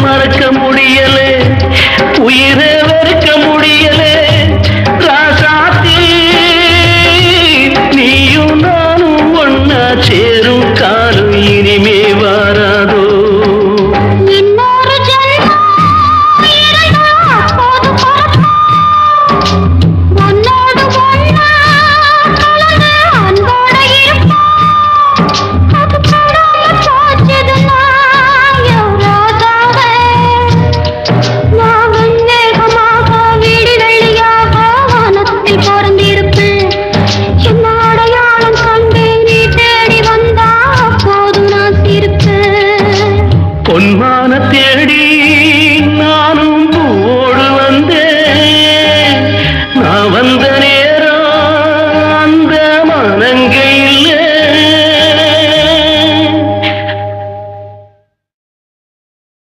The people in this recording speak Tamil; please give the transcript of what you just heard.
மறக்க முடியலே, உயிரை வெறுக்க முடியலே. ராசாத்தி நீயும் நானும் ஒன்னா சேரும் காலம் இனிமே வாராதோ. பொன்மான தேடி